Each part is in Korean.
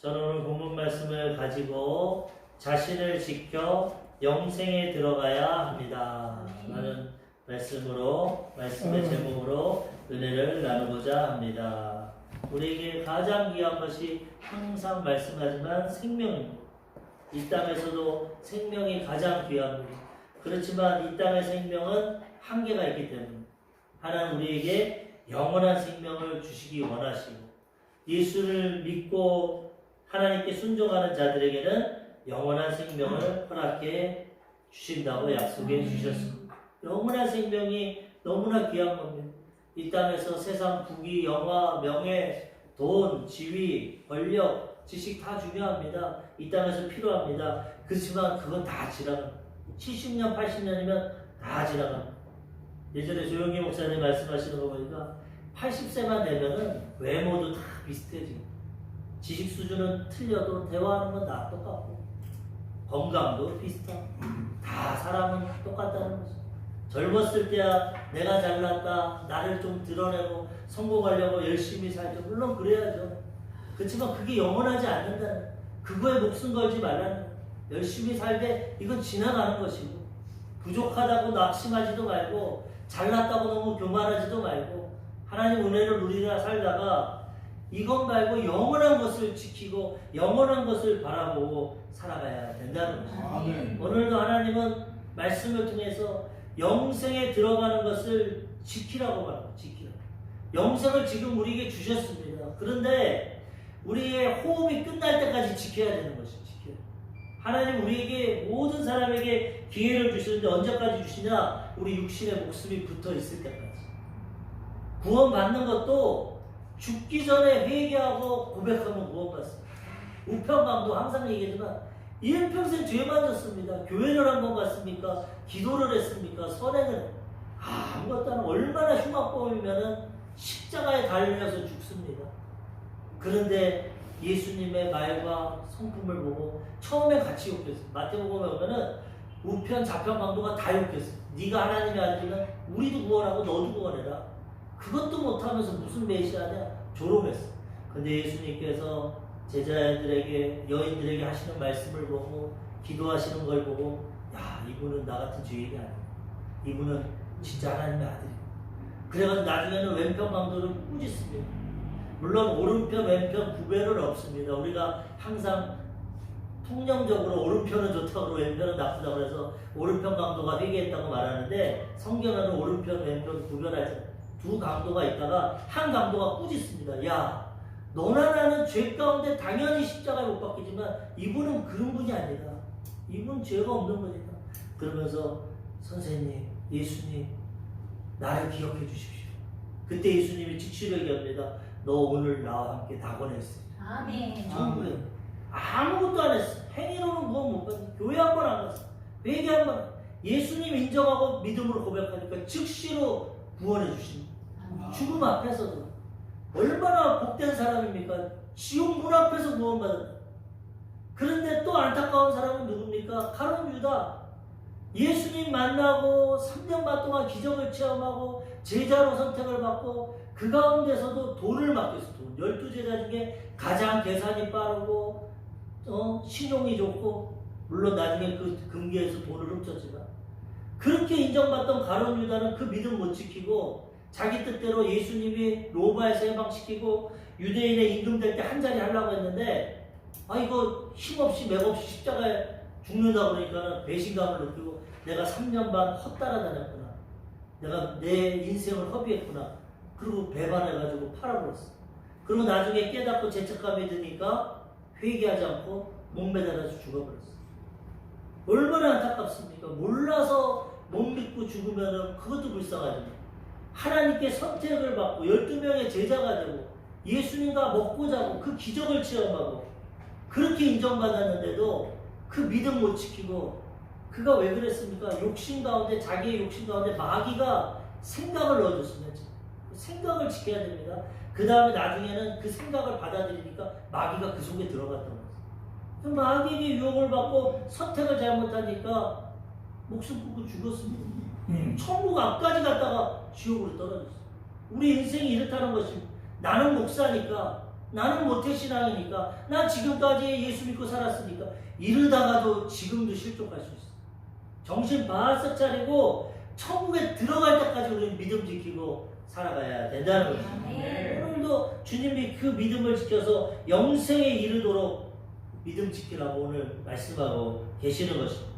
저는 오늘 본문 말씀을 가지고 자신을 지켜 영생에 들어가야 합니다 라는 말씀의 제목으로 은혜를 나누고자 합니다. 우리에게 가장 귀한 것이 항상 말씀하지만 생명입니다. 이 땅에서도 생명이 가장 귀합니다. 그렇지만 이 땅의 생명은 한계가 있기 때문에 하나님 우리에게 영원한 생명을 주시기 원하시고 예수를 믿고 하나님께 순종하는 자들에게는 영원한 생명을 허락해 주신다고 약속해 주셨습니다. 영원한 생명이 너무나 귀한 겁니다. 이 땅에서 세상 부귀, 영화, 명예, 돈, 지위, 권력, 지식 다 중요합니다. 이 땅에서 필요합니다. 그렇지만 그건 다 지나갑니다. 70년, 80년이면 다 지나갑니다. 예전에 조영기 목사님 말씀하시는 거 보니까 80세만 되면은 외모도 다 비슷해집니다. 지식 수준은 틀려도 대화하는 건 다 똑같고 건강도 비슷하고 다 사람은 똑같다는 거죠. 젊었을 때야 내가 잘났다, 나를 좀 드러내고 성공하려고 열심히 살죠. 물론 그래야죠. 그렇지만 그게 영원하지 않는다는 거예요. 그거에 목숨 걸지 말라는 거예요. 열심히 살되 이건 지나가는 것이고 부족하다고 낙심하지도 말고 잘났다고 너무 교만하지도 말고 하나님 은혜를 누리다 살다가 이것 말고 영원한 것을 지키고 영원한 것을 바라보고 살아가야 된다는 것입니다. 오늘도 하나님은 말씀을 통해서 영생에 들어가는 것을 지키라고 말합니다. 지키라고. 영생을 지금 우리에게 주셨습니다. 그런데 우리의 호흡이 끝날 때까지 지켜야 되는 것이죠. 지켜야. 하나님 우리에게 모든 사람에게 기회를 주시는데 언제까지 주시냐? 우리 육신의 목숨이 붙어 있을 때까지. 구원받는 것도 죽기 전에 회개하고 고백하면 구원받습니다. 우편강도 항상 얘기하지만 일평생 죄만 졌습니다. 교회를 한번 갔습니까? 기도를 했습니까? 선행을 아무것도 안 하고 얼마나 흉악범이면은 십자가에 달려서 죽습니다. 그런데 예수님의 말과 성품을 보고 처음에 같이 욕했어요. 마태복음에 보면은 우편 좌편 강도가 다 욕했어요. 네가 하나님의 아들이면 우리도 구원하고 너도 구원해라. 그것도 못하면서 무슨 메시아냐? 조롱했어. 근데 예수님께서 제자들에게 여인들에게 하시는 말씀을 보고 기도하시는 걸 보고 야 이분은 나 같은 죄인이 아니야. 이분은 진짜 하나님의 아들이야. 그래가지고 나중에는 왼편 강도를 꾸짖습니다. 물론 오른편 왼편 구별은 없습니다. 우리가 항상 통념적으로 오른편은 좋다고 왼편은 나쁘다고 해서 오른편 강도가 회개했다고 말하는데 성경에는 오른편 왼편 구별하지 않아요. 두 강도가 있다가 한 강도가 꾸짖습니다. 야 너나 나는 죄 가운데 당연히 십자가에 못 박히지만 이분은 그런 분이 아니다. 이분은 죄가 없는 분이다. 그러면서 선생님, 예수님 나를 기억해 주십시오. 그때 예수님이 직시를 얘기합니다. 너 오늘 나와 함께 낙원에 있어. 아멘. 전부에 아무것도 안 했어. 행위로는 구원 못 받았어. 교회 한 번 안 갔어. 회개 한 번. 예수님 인정하고 믿음으로 고백하니까 즉시로 구원해 주십니다. 죽음 앞에서도 얼마나 복된 사람입니까? 지옥 문 앞에서 구원받았다. 그런데 또 안타까운 사람은 누굽니까? 가룟 유다. 예수님 만나고 3년 반 동안 기적을 체험하고 제자로 선택을 받고 그 가운데서도 돈을 맡겼어. 돈. 12제자 중에 가장 계산이 빠르고 신용이 좋고 물론 나중에 그 금괴에서 돈을 훔쳤지만 그렇게 인정받던 가룟 유다는 그 믿음 못 지키고 자기 뜻대로 예수님이 로마에서 해방시키고 유대인의 임금될 때 한 자리 하려고 했는데 이거 힘없이 맥없이 십자가에 죽는다 그러니까 배신감을 느끼고 내가 3년 반 헛따라다녔구나. 내가 내 인생을 허비했구나. 그리고 배반해가지고 팔아버렸어. 그리고 나중에 깨닫고 죄책감이 드니까 회개하지 않고 목매달아서 죽어버렸어. 얼마나 안타깝습니까? 몰라서 못 믿고 죽으면 그것도 불쌍하죠. 하나님께 선택을 받고 12명의 제자가 되고 예수님과 먹고 자고 그 기적을 체험하고 그렇게 인정받았는데도 그 믿음 못 지키고 그가 왜 그랬습니까? 욕심 가운데 자기의 욕심 가운데 마귀가 생각을 넣어줬습니다. 생각을 지켜야 됩니다. 그 다음에 나중에는 그 생각을 받아들이니까 마귀가 그 속에 들어갔던 거예요. 마귀에게 유혹을 받고 선택을 잘못하니까 목숨 끊고 죽었습니다. 천국 앞까지 갔다가 지옥으로 떨어졌어요. 우리 인생이 이렇다는 것입니다. 나는 목사니까 나는 모태신앙이니까, 나 지금까지 예수 믿고 살았으니까, 이러다가도 지금도 실족할 수 있어. 정신 바싹 차리고 천국에 들어갈 때까지 우리는 믿음 지키고 살아가야 된다는 거죠. 오늘도 주님이 그 믿음을 지켜서 영생에 이르도록 믿음 지키라고 오늘 말씀하고 계시는 것입니다.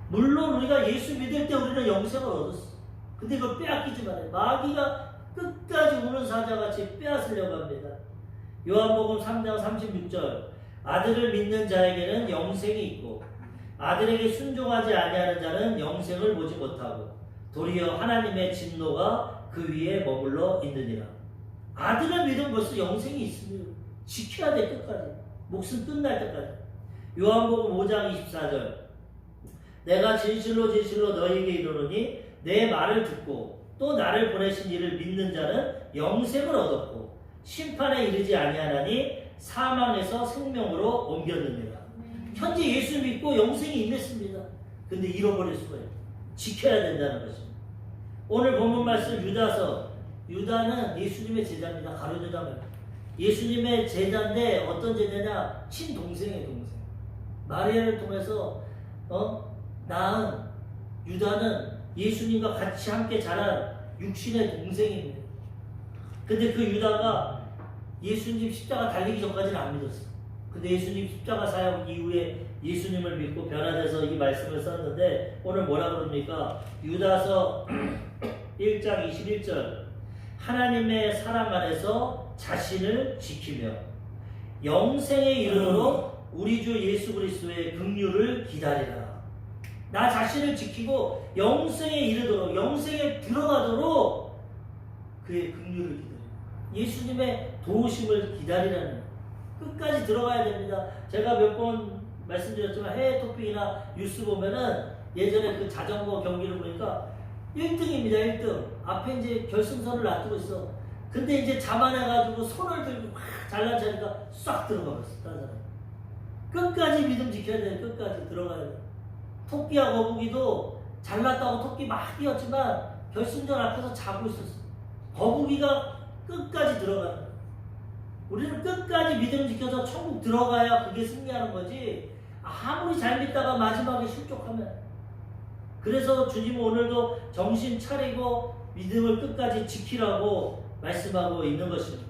물론 우리가 예수 믿을 때 우리는 영생을 얻었어. 근데 그걸 빼앗기지 말아요. 마귀가 끝까지 우는 사자같이 빼앗으려고 합니다. 요한복음 3장 36절, 아들을 믿는 자에게는 영생이 있고 아들에게 순종하지 아니하는 자는 영생을 보지 못하고 도리어 하나님의 진노가 그 위에 머물러 있느니라. 아들을 믿으면 벌써 영생이 있습니다. 지켜야 돼, 끝까지. 목숨 끝날 때까지. 요한복음 5장 24절, 내가 진실로 진실로 너희에게 이르노니 내 말을 듣고 또 나를 보내신 이를 믿는 자는 영생을 얻었고 심판에 이르지 아니하나니 사망에서 생명으로 옮겼느니라. 현재 예수 믿고 영생이 임했습니다. 근데 잃어버릴 수가 있어요. 지켜야 된다는 것입니다. 오늘 본문 말씀 유다서, 유다는 예수님의 제자입니다. 가룟유다는 예수님의 제자인데 어떤 제자냐? 친동생이에요. 동생. 마리아를 통해서 낳은 유다는 예수님과 같이 함께 자란 육신의 동생입니다. 근데 그 유다가 예수님 십자가 달리기 전까지는 안 믿었어. 근데 예수님 십자가 사역 이후에 예수님을 믿고 변화돼서 이 말씀을 썼는데 오늘 뭐라 그럽니까? 유다서 1장 21절, 하나님의 사랑 안에서 자신을 지키며 영생에 이르도록 우리 주 예수 그리스도의 긍휼을 기다리라. 나 자신을 지키고 영생에 이르도록, 영생에 들어가도록 그의 긍휼을 기다리라. 예수님의 도우심을 기다리라는, 끝까지 들어가야 됩니다. 제가 몇 번 말씀드렸지만 해외 토픽이나 뉴스 보면은 예전에 그 자전거 경기를 보니까 1등입니다. 1등. 앞에 이제 결승선을 놔두고 있어. 근데 이제 자만해가지고 손을 들고 막 잘난 차니까 싹 들어가 버렸어. 다른 사람. 끝까지 믿음 지켜야 돼. 끝까지 들어가야 돼. 토끼와 거북이도 잘났다고 토끼 막 뛰었지만 결승전 앞에서 자고 있었어. 거북이가 끝까지 들어가는 거야. 우리는 끝까지 믿음 지켜서 천국 들어가야 그게 승리하는 거지. 아무리 잘 믿다가 마지막에 실족하면. 그래서 주님은 오늘도 정신 차리고 믿음을 끝까지 지키라고 말씀하고 있는 것입니다.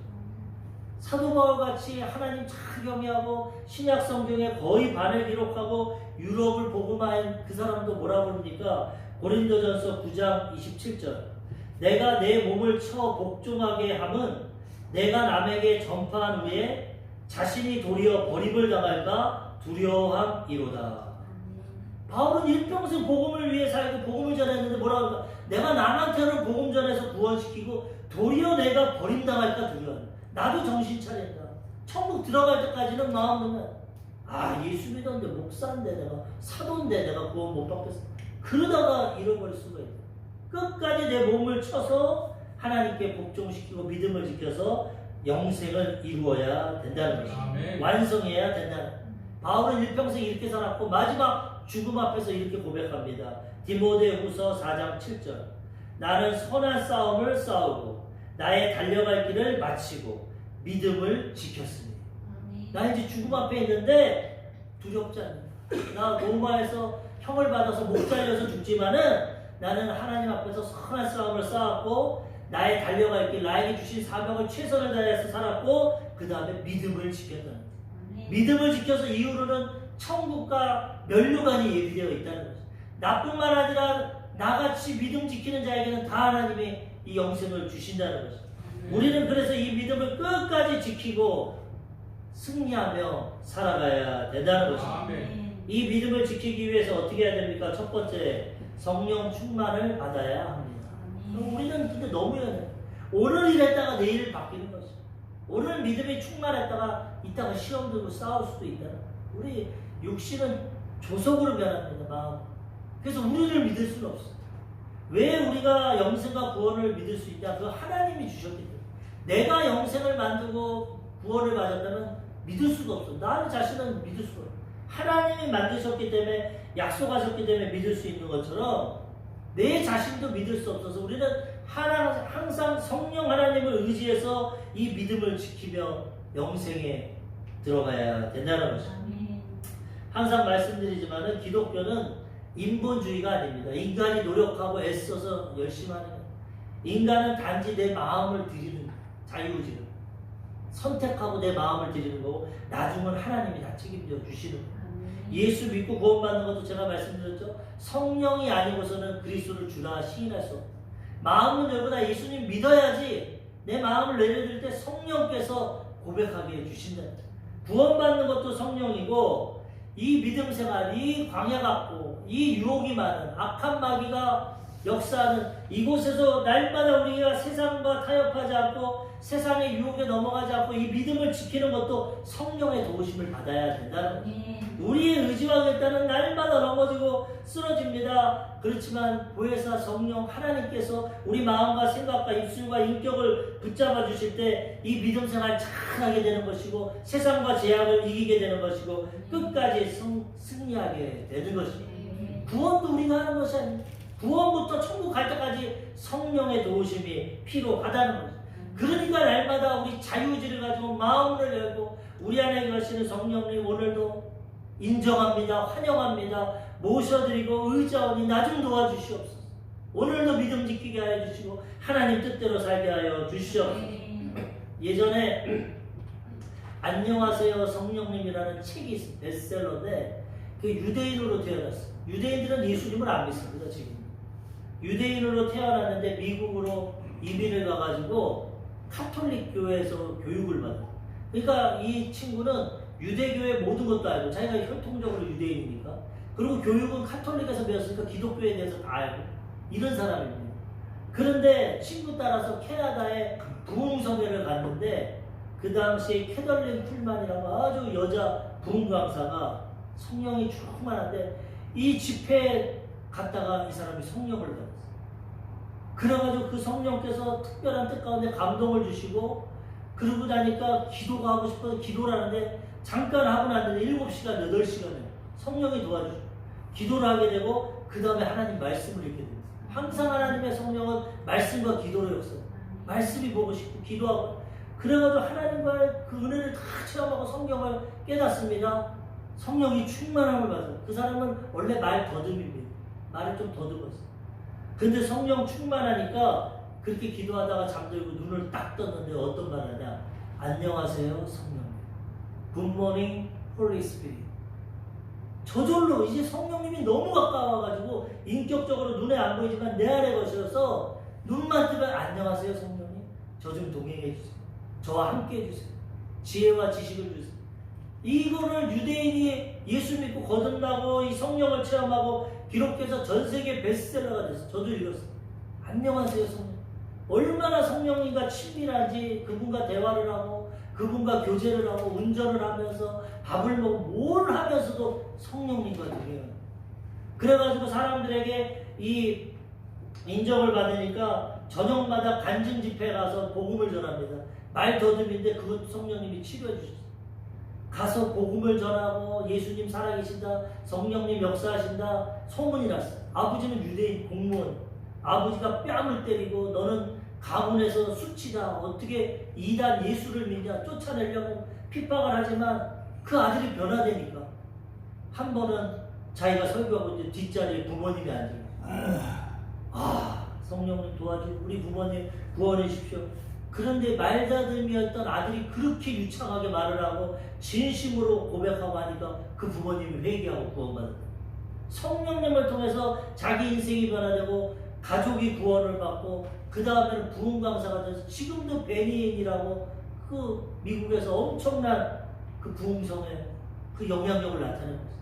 사도 바울같이 하나님 잘 경외하고 신약 성경에 거의 반을 기록하고 유럽을 복음화한 그 사람도 뭐라고 그럽니까? 고린도전서 9장 27절, 내가 내 몸을 쳐 복종하게 함은 내가 남에게 전파한 후에 자신이 도리어 버림을 당할까 두려워함이로다. 바울은 일평생 복음을 위해 살고 복음을 전했는데 뭐라고 할까? 내가 남한테는 복음 전해서 구원시키고 도리어 내가 버림당할까 두려워한다. 나도 정신 차린다. 천국 들어갈 때까지는 마음 놓으면 예수 믿었는데 목사인데 내가 사도인데 내가 구원 못 받겠어. 그러다가 잃어버릴 수가 있다. 끝까지 내 몸을 쳐서 하나님께 복종시키고 믿음을 지켜서 영생을 이루어야 된다는 것입니다. 완성해야 된다는. 바울은 일평생 이렇게 살았고 마지막 죽음 앞에서 이렇게 고백합니다. 디모데후서 4장 7절, 나는 선한 싸움을 싸우고 나의 달려갈 길을 마치고 믿음을 지켰으니. 나 이제 죽음 앞에 있는데 두렵지 않는다. 나 로마에서 형을 받아서 목 잘려서 죽지만은 나는 하나님 앞에서 선한 싸움을 싸웠고 나의 달려갈 길, 나에게 주신 사명을 최선을 다해서 살았고 그 다음에 믿음을 지켰다는 거예요. 믿음을 지켜서 이후로는 천국과 면류관이 예비되어 있다는 거죠. 나뿐만 아니라 나같이 믿음 지키는 자에게는 다 하나님이 이 영생을 주신다는 거죠. 우리는 그래서 이 믿음을 끝까지 지키고 승리하며 살아가야 된다는 것입니다. 이 믿음을 지키기 위해서 어떻게 해야 됩니까? 첫 번째, 성령 충만을 받아야 합니다. 우리는 근데 너무 해요. 오늘 이랬다가 내일 바뀌는 거죠. 오늘 믿음이 충만했다가 이따가 시험 들고 싸울 수도 있다. 우리 육신은 조속으로 변합니다. 마음. 그래서 우리를 믿을 수는 없어. 왜 우리가 영생과 구원을 믿을 수 있냐? 그거 하나님이 주셨기 때문에. 내가 영생을 만들고 구원을 받았다면 믿을 수가 없어. 나는 자신은 믿을 수가 없어. 하나님이 만드셨기 때문에, 약속하셨기 때문에 믿을 수 있는 것처럼 내 자신도 믿을 수 없어서 우리는 항상 성령 하나님을 의지해서 이 믿음을 지키며 영생에 들어가야 된다는 것입니다. 항상 말씀드리지만은 기독교는 인본주의가 아닙니다. 인간이 노력하고 애써서 열심히 하는 거예요. 인간은 단지 내 마음을 드리는 자유의지를 선택하고 내 마음을 드리는 거고 나중은 하나님이 다 책임져 주시는 거예요. 예수 믿고 구원받는 것도 제가 말씀드렸죠. 성령이 아니고서는 그리스도를 주라 시인할 수 없어요. 마음은 열고 나 예수님 믿어야지 내 마음을 내려드릴 때 성령께서 고백하게 해주신다. 구원받는 것도 성령이고 이 믿음 생활, 이 광야 같고 이 유혹이 많은 악한 마귀가 역사하는 이곳에서 날마다 우리가 세상과 타협하지 않고 세상의 유혹에 넘어가지 않고 이 믿음을 지키는 것도 성령의 도우심을 받아야 된다는 거예요. 우리의 의지와 결단은 날마다 넘어지고 쓰러집니다. 그렇지만 보혜사 성령 하나님께서 우리 마음과 생각과 입술과 인격을 붙잡아 주실 때 이 믿음 생활 잘하게 되는 것이고 세상과 제약을 이기게 되는 것이고 끝까지 승리하게 되는 것입니다. 구원도 우리가 하는 것이 아닙니다. 구원부터 천국 갈 때까지 성령의 도우심이 필요하다는 거죠. 그러니까 날마다 우리 자유의지를 가지고 마음을 열고 우리 안에 계시는 성령님 오늘도 인정합니다. 환영합니다. 모셔드리고 의자오니 나 좀 도와주시옵소서. 오늘도 믿음 지키게 하여 주시고 하나님 뜻대로 살게 하여 주시옵소서. 예전에 안녕하세요 성령님이라는 책이 있어요. 베스트셀러인데 그 유대인으로 태어났어요. 유대인들은 예수님을 안 믿습니다. 지금 유대인으로 태어났는데 미국으로 이민을 가가지고 카톨릭 교회에서 교육을 받아요. 그러니까 이 친구는 유대교의 모든 것도 알고 자기가 혈통적으로 유대인이니까 그리고 교육은 카톨릭에서 배웠으니까 기독교에 대해서 다 알고 이런 사람입니다. 그런데 친구 따라서 캐나다에 부흥성회를 갔는데 그 당시에 캐덜린 쿨만이라고 아주 여자 부흥 강사가 성령이 충만한데 이 집회에 갔다가 이 사람이 성령을 받았어요. 그래가지고 그 성령께서 특별한 뜻 가운데 감동을 주시고 그러고 나니까 기도가 하고 싶어서 기도를 하는데 잠깐 하고 났는데 7시간, 8시간을 성령이 도와주죠. 기도를 하게 되고 그 다음에 하나님 말씀을 읽게 됩니다. 항상 하나님의 성령은 말씀과 기도로 역사해요. 말씀이 보고 싶고 기도하고 그래가지고 하나님과의 그 은혜를 다 체험하고 성경을 깨닫습니다. 성령이 충만함을 받아요. 그 사람은 원래 말 더듬입니다. 말을 좀 더듬었어요. 근데 성령 충만하니까 그렇게 기도하다가 잠들고 눈을 딱 떴는데 어떤 말 하냐. 안녕하세요 성령님. 굿모닝 홀리 스피릿. 저절로 이제 성령님이 너무 가까워가지고 인격적으로 눈에 안 보이지만 내 안에 거셔서 눈만 뜨면 안녕하세요 성령님. 저 좀 동행해 주세요. 저와 함께 해주세요. 지혜와 지식을 주세요. 이거를 유대인이 예수 믿고 거듭나고 이 성령을 체험하고 기록해서 전 세계 베스트셀러가 됐어요. 저도 읽었어요. 안녕하세요 성령. 얼마나 성령님과 친밀한지 그분과 대화를 하고 그분과 교제를 하고 운전을 하면서 밥을 먹고 뭘 하면서도 성령님과 동행해요. 그래가지고 사람들에게 이 인정을 받으니까 저녁마다 간증 집회에 가서 복음을 전합니다. 말 더듬인데 그것 성령님이 치료해 주셨어요. 가서 복음을 전하고 예수님 살아계신다, 성령님 역사하신다 소문이 났어요. 아버지는 유대인 공무원, 아버지가 뺨을 때리고 너는 가문에서 수치다, 어떻게 이단 예수를 믿냐 쫓아내려고 핍박을 하지만 그 아들이 변화되니까 한 번은 자기가 설교하고 이제 뒷자리에 부모님이 앉아요. 성령님 도와주고 우리 부모님 구원해 주십시오. 그런데 말다듬이었던 아들이 그렇게 유창하게 말을 하고 진심으로 고백하고 하니까 그 부모님이 회개하고 구원받았다. 성령님을 통해서 자기 인생이 변화되고 가족이 구원을 받고 그 다음에는 부흥 강사가 돼서 지금도 베니인이라고 그 미국에서 엄청난 그 부흥성에 그 영향력을 나타내고 있어요.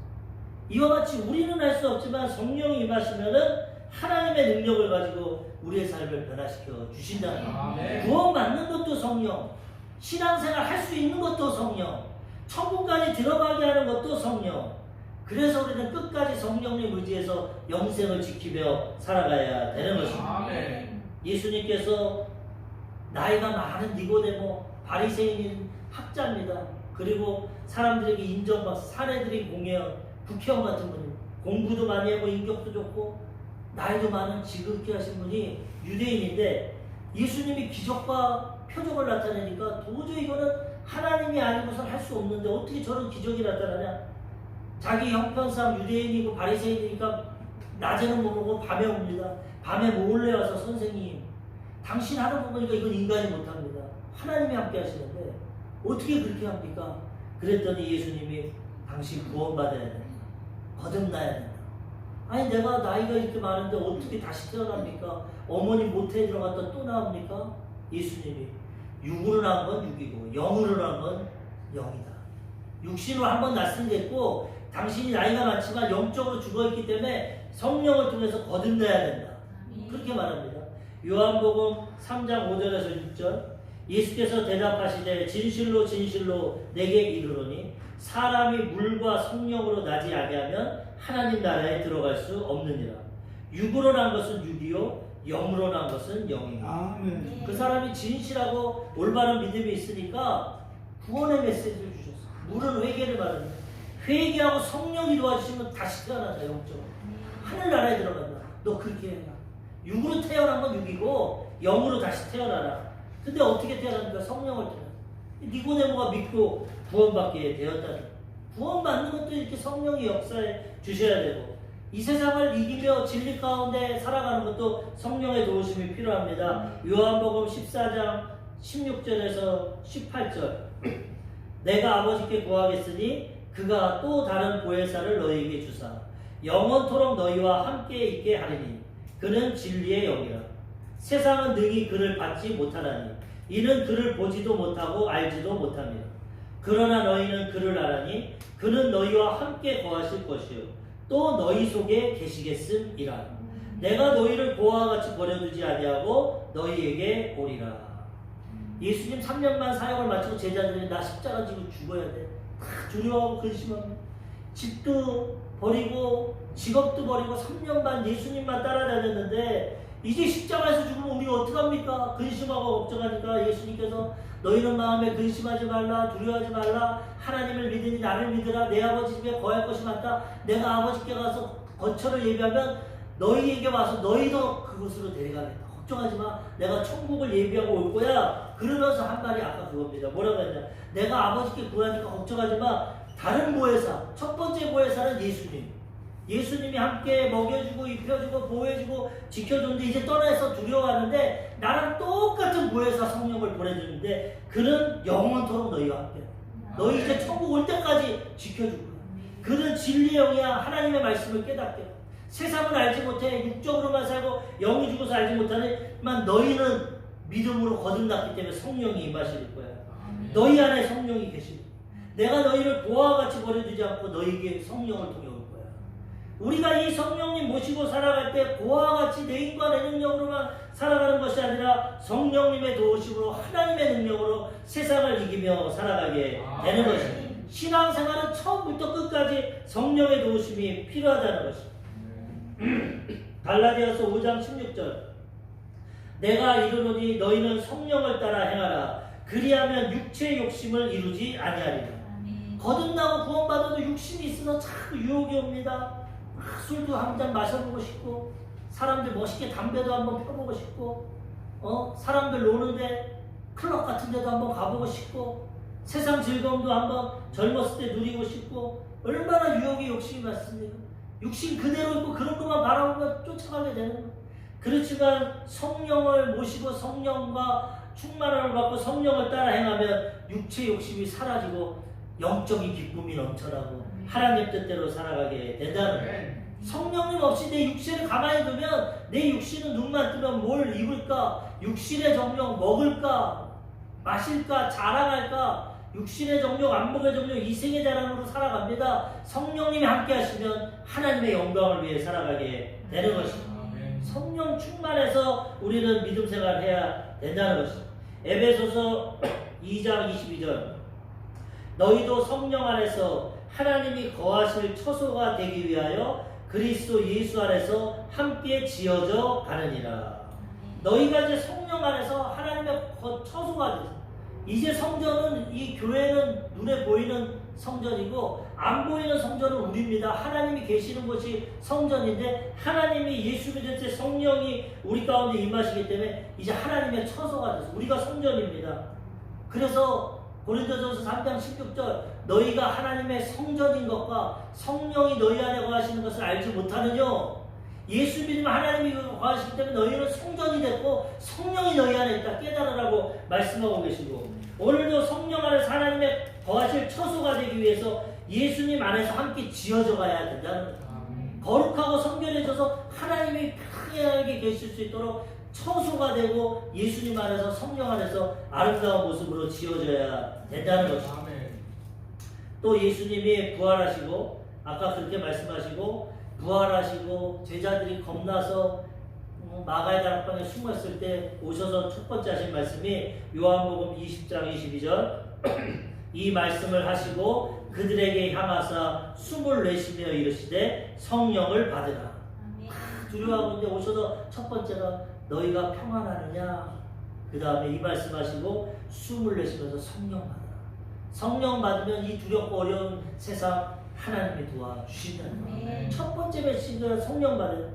이와 같이 우리는 할 수 없지만 성령이 임하시면은 하나님의 능력을 가지고 우리의 삶을 변화시켜 주신다는 거예요. 구원받는 것도 성령, 신앙생활 할 수 있는 것도 성령, 천국까지 들어가게 하는 것도 성령. 그래서 우리는 끝까지 성령님 의지해서 영생을 지키며 살아가야 되는 것입니다. 예수님께서 나이가 많은 니고데모 바리새인인 학자입니다. 그리고 사람들에게 인정받고 사례들이 공연 국회의원 같은 분이 공부도 많이 하고 인격도 좋고 나이도 많은 지극히 하신 분이 유대인인데 예수님이 기적과 표적을 나타내니까 도저히 이거는 하나님이 아니고선 할 수 없는데 어떻게 저런 기적이 나타나냐? 자기 형편상 유대인이고 바리새인이니까 낮에는 못 오고 밤에 옵니다. 밤에 몰래 와서 선생님, 당신 하는 거 보니까 이건 인간이 못합니다. 하나님이 함께 하시는데 어떻게 그렇게 합니까? 그랬더니 예수님이 당신 구원받아야 된다. 거듭나야 된다. 아니 내가 나이가 이렇게 많은데 어떻게 다시 태어납니까? 어머니 모태에 들어갔다 또 나옵니까? 예수님이 육으로 난 건 육이고 영으로 난 건 영이다. 육신으로 한번 났으니 됐고 당신이 나이가 많지만 영적으로 죽어있기 때문에 성령을 통해서 거듭나야 된다. 그렇게 말합니다. 요한복음 3장 5절에서 6절 예수께서 대답하시되 진실로 진실로 내게 이르노니 사람이 물과 성령으로 나지 아니하면 하나님 나라에 들어갈 수 없느니라. 육으로 난 것은 육이요 영으로 난 것은 영이다. 그 사람이 진실하고 올바른 믿음이 있으니까 구원의 메시지를 주셨어. 물은 회개를 말합니다. 회개하고 성령이 도와주시면 다시 태어난다. 영적으로 하늘나라에 들어간다. 너 그렇게 해라. 육으로 태어난 건 육이고 영으로 다시 태어나라. 근데 어떻게 태어납니까? 성령을 태어나. 니고데모가 믿고 구원받게 되었다는. 구원받는 것도 이렇게 성령이 역사해 주셔야 되고 이 세상을 이기며 진리 가운데 살아가는 것도 성령의 도우심이 필요합니다. 요한복음 14장 16절에서 18절 내가 아버지께 구하겠으니 그가 또 다른 보혜사를 너희에게 주사 영원토록 너희와 함께 있게 하리니 그는 진리의 영이라. 세상은 능히 그를 받지 못하나니 이는 그를 보지도 못하고 알지도 못합니다. 그러나 너희는 그를 알아니 그는 너희와 함께 거하실 것이요 또 너희 속에 계시겠음이라. 내가 너희를 고아와 같이 버려두지 아니하고 너희에게 오리라. 예수님 3년만 사역을 마치고 제자들이 나 십자가 지고 죽어야 돼. 다 두려워하고 근심하고 집도 버리고 직업도 버리고 3년 반 예수님만 따라다녔는데 이제 십자가에서 죽으면 우리 어떡합니까? 근심하고 걱정하니까 예수님께서 너희는 마음에 근심하지 말라 두려워하지 말라 하나님을 믿으니 나를 믿으라. 내 아버지 집에 거할 것이 많다. 내가 아버지께 가서 거처를 예비하면 너희에게 와서 너희도 그곳으로 데려가겠다. 걱정하지 마. 내가 천국을 예비하고 올 거야. 그러면서 한 말이 아까 그겁니다. 뭐라고 했냐? 내가 아버지께 구하니까 걱정하지 마. 다른 보혜사, 첫 번째 보혜사는 예수님. 예수님이 함께 먹여주고 입혀주고 보호해주고 지켜주는데 이제 떠나서 두려워하는데 나랑 똑같은 보혜사 성령을 보내주는데 그는 영원토록 너희와 함께 너희 이제 천국 올 때까지 지켜줄 거야. 그는 진리의 영이야. 하나님의 말씀을 깨닫게. 세상은 알지 못해. 육적으로만 살고 영이 죽어서 알지 못하지만 너희는 믿음으로 거듭났기 때문에 성령이 임하실 거야. 너희 안에 성령이 계시고 내가 너희를 보아와 같이 버려두지 않고 너희에게 성령을 통해 올 거야. 우리가 이 성령님 모시고 살아갈 때 고아와 같이 내 힘과 내 능력으로만 살아가는 것이 아니라 성령님의 도우심으로 하나님의 능력으로 세상을 이기며 살아가게 되는 것입니다. 신앙생활은 처음부터 끝까지 성령의 도우심이 필요하다는 것입니다. 갈라디아서 5장 16절 내가 이르노니 너희는 성령을 따라 행하라. 그리하면 육체의 욕심을 이루지 아니하리라. 거듭나고 구원받아도 욕심이 있어서 자꾸 유혹이 옵니다. 술도 한 잔 마셔보고 싶고 사람들 멋있게 담배도 한번 펴보고 싶고 사람들 노는데 클럽 같은 데도 한번 가보고 싶고 세상 즐거움도 한번 젊었을 때 누리고 싶고 얼마나 유혹이 욕심이 많습니까? 육신 그대로 있고 그런 것만 바라보면 쫓아가게 되는 거예요. 그렇지만 성령을 모시고 성령과 충만함을 받고 성령을 따라 행하면 육체 욕심이 사라지고 영적인 기쁨이 넘쳐나고 하나님 뜻대로 살아가게 된다는 거예요. 성령님 없이 내 육신을 가만히 두면 내 육신은 눈만 뜨면 뭘 입을까? 육신의 정욕 먹을까? 마실까? 자랑할까? 육신의 정욕, 안목의 정욕, 이생의 자랑으로 살아갑니다. 성령님이 함께 하시면 하나님의 영광을 위해 살아가게 되는 것입니다. 성령 충만해서 우리는 믿음 생활을 해야 된다는 것입니다. 에베소서 2장 22절 너희도 성령 안에서 하나님이 거하실 처소가 되기 위하여 그리스도 예수 안에서 함께 지어져 가느니라. 너희가 이제 성령 안에서 하나님의 처소가 되죠. 이제 성전은 이 교회는 눈에 보이는 성전이고 안 보이는 성전은 우리입니다. 하나님이 계시는 곳이 성전인데 하나님이 예수 믿을 때 성령이 우리 가운데 임하시기 때문에 이제 하나님의 처소가 돼서 우리가 성전입니다. 그래서 고린도전서 3장 16절 너희가 하나님의 성전인 것과 성령이 너희 안에 거하시는 것을 알지 못하느뇨. 예수 믿으면 하나님이 거하시기 때문에 너희는 성전이 됐고 성령이 너희 안에 있다 깨달으라고 말씀하고 계시고, 오늘도 성령 안에서 하나님의 거하실 처소가 되기 위해서 예수님 안에서 함께 지어져 가야 된다는 거예요. 거룩하고 성결해져서 하나님이 평안하게 계실 수 있도록 처소가 되고 예수님 안에서 성령 안에서 아름다운 모습으로 지어져야 된다는 거죠. 또 예수님이 부활하시고 아까 그렇게 말씀하시고 부활하시고 제자들이 겁나서 마가의 다락방에 숨었을 때 오셔서 첫 번째 하신 말씀이 요한복음 20장 22절 이 말씀을 하시고 그들에게 향하사 숨을 내쉬며 이르시되 성령을 받으라. 두려워하고 있는데 오셔서 첫 번째가 너희가 평안하느냐, 그 다음에 이 말씀하시고 숨을 내쉬면서 성령 받으라. 성령 받으면 이 두렵고 어려운 세상 하나님이 도와주신다는 거예요. 첫 번째 메시지는 성령 받으라.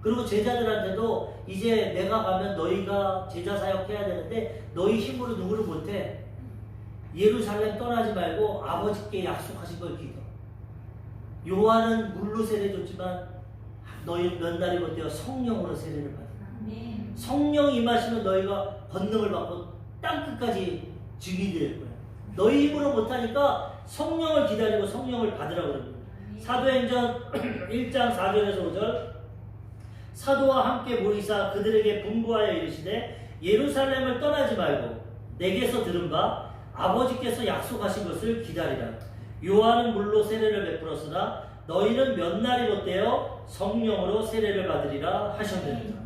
그리고 제자들한테도 이제 내가 가면 너희가 제자 사역해야 되는데 너희 힘으로 누구를 못해. 예루살렘 떠나지 말고 아버지께 약속하신 걸 기도. 요한은 물로 세례 줬지만 너희 몇 날이 못되어 성령으로 세례를 받아. 성령 임하시면 너희가 권능을 받고 땅끝까지 증인이 될 거야. 너희 힘으로 못하니까 성령을 기다리고 성령을 받으라고 그럽니다. 사도행전 1장 4절에서 5절 사도와 함께 모이사 그들에게 분부하여 이르시되 예루살렘을 떠나지 말고 내게서 들은 바 아버지께서 약속하신 것을 기다리라. 요한은 물로 세례를 베풀었으나 너희는 몇 날이 못되어 성령으로 세례를 받으리라 하셨느니라.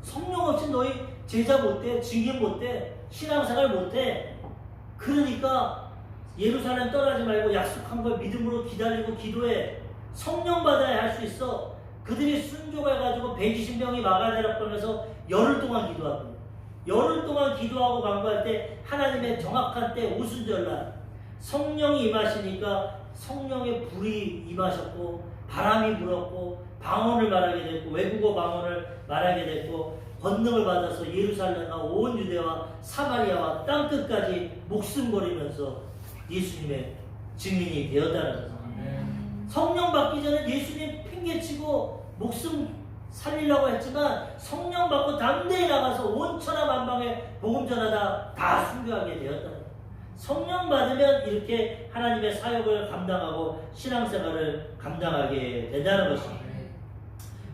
성령 없이 너희 제자 못돼, 증인 못돼, 신앙생활 못해. 그러니까 예루살렘 떠나지 말고 약속한 걸 믿음으로 기다리고 기도해. 성령 받아야 할 수 있어. 그들이 순종해가지고 120명이 마가다락방에서 열흘 동안 기도합니다. 열흘 동안 기도하고 간구할 때 하나님의 정확한 때 오순절날 성령이 임하시니까 성령의 불이 임하셨고 바람이 불었고 방언을 말하게 됐고 외국어 방언을 말하게 됐고 권능을 받아서 예루살렘과 온 유대와 사마리아와 땅끝까지 목숨 걸이면서 예수님의 증인이 되었다는 거죠. 성령 받기 전에 예수님 핑계치고 목숨 살리려고 했지만 성령 받고 담대히 나가서 온 천하 만방에 복음 전하다 다 순교하게 되었다. 성령 받으면 이렇게 하나님의 사역을 감당하고 신앙생활을 감당하게 된다는 것입니다.